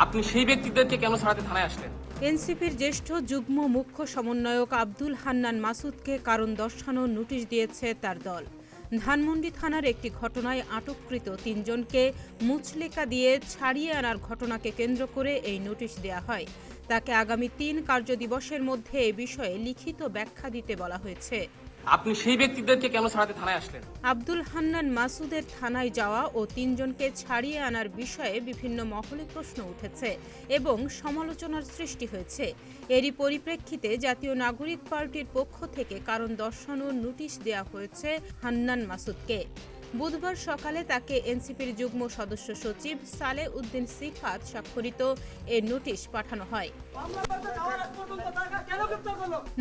আপনি সেই ব্যক্তিদেরকে কেন ছাড়াতে থানায় আসলেন? এনসিপির জ্যেষ্ঠ যুগ্ম মুখ্য সমন্বয়ক আব্দুল হান্নান মাসুদকে কারণ দর্শানোর নোটিশ দিয়েছে তার দল। ধানমন্ডি থানার একটি ঘটনায় আটককৃত ৩ জনকে মুচলেকা দিয়ে ছাড়িয়ে আনার ঘটনাকে কেন্দ্র করে এই নোটিশ দেয়া হয়। তাকে আগামী ৩ কার্যদিবসের মধ্যে এ বিষয়ে লিখিত ব্যাখ্যা দিতে বলা হয়েছে। আপনি সেই ব্যক্তিদেরকে কেন ছাড়াতে থানায় আসলেন? আব্দুল হান্নান মাসুদের থানায় যাওয়া ও ৩ জনকে ছাড়িয়ে আনার বিষয়ে বিভিন্ন মহলে প্রশ্ন উঠেছে এবং সমালোচনার সৃষ্টি হয়েছে। এরই পরিপ্রেক্ষিতে জাতীয় নাগরিক পার্টির পক্ষ থেকে কারণ দর্শানোর নোটিশ দেওয়া হয়েছে হান্নান মাসুদকে। বুধবার সকালে তাকে এনসিপির যুগ্ম সদস্য সচিব সালেহ উদ্দিন সিফাত স্বাক্ষরিত এ নোটিশ পাঠানো হয়।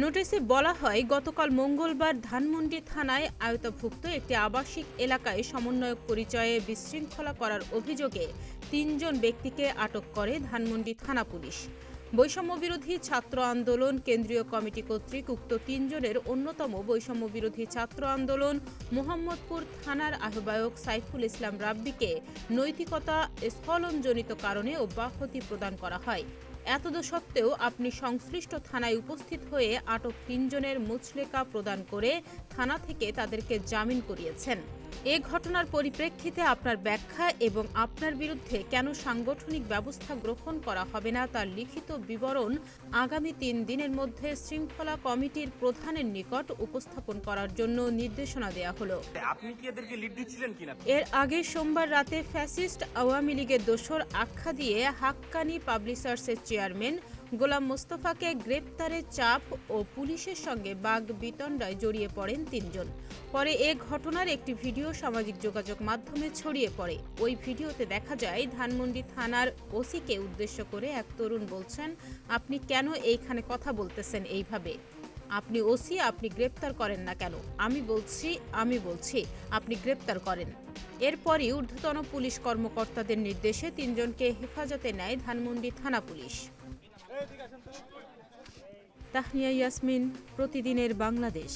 নোটিশে বলা হয়, গতকাল মঙ্গলবার ধানমন্ডি থানায় আওতাভুক্ত একটি আবাসিক এলাকায় সমন্বয়ক পরিচয়ে বিশৃঙ্খলা করার অভিযোগে ৩ জন ব্যক্তিকে আটক করে ধানমন্ডি থানা পুলিশ। বৈষম্যবিরোধী ছাত্র আন্দোলন কেন্দ্রীয় কমিটি কর্তৃক উক্ত ৩ জনের অন্যতম বৈষম্যবিরোধী ছাত্র আন্দোলন মোহাম্মদপুর থানার আহ্বায়ক সাইফুল ইসলাম রাব্বিকে নৈতিকতা স্খলনজনিত কারণে অব্যাহতি প্রদান করা হয়। এতদসত্ত্বেও আপনি সংশ্লিষ্ট থানায় উপস্থিত হয়ে আটক ৩ জনের মুচলেকা প্রদান করে থানা থেকে তাদেরকে জামিন করিয়েছেন। এ ঘটনার পরিপ্রেক্ষিতে আপনার ব্যাখ্যা এবং আপনার বিরুদ্ধে কেন সাংগঠনিক ব্যবস্থা গ্রহণ করা হবে না তার লিখিত বিবরণ আগামী ৩ দিনের মধ্যে শৃঙ্খলা কমিটির প্রধানের নিকট উপস্থাপন করার জন্য নির্দেশনা দেয়া হলো। আপনি কি এদেরকে লিড দিচ্ছিলেন কিনা? এর আগে সোমবার রাতে ফ্যাসিস্ট আওয়ামী লীগের দোসর আখ্যা দিয়ে হাক্কানি পাবলিশার্সের চেয়ারম্যান গোলাম মোস্তফাকে গ্রেপ্তারের চাপ ও পুলিশের সঙ্গে বাগবিতণ্ডায় জড়িয়ে পড়েন ৩ জন। পরে এ ঘটনার একটি ভিডিও সামাজিক যোগাযোগ মাধ্যমে ছড়িয়ে পড়ে। ওই ভিডিওতে দেখা যায় ধানমন্ডি থানার ওসিকে উদ্দেশ্য করে এক তরুণ বলছেন, আপনি কেন এইখানে কথা বলতেছেন এইভাবে? আপনি ওসি, আপনি গ্রেপ্তার করেন না কেন? আমি বলছি আপনি গ্রেপ্তার করেন। এরপরই ঊর্ধ্বতন পুলিশ কর্মকর্তাদের নির্দেশে ৩ জনকে হেফাজতে নেয় ধানমন্ডি থানা পুলিশ। তাহনিয়া ইয়াসমিন, প্রতিদিনের বাংলাদেশ।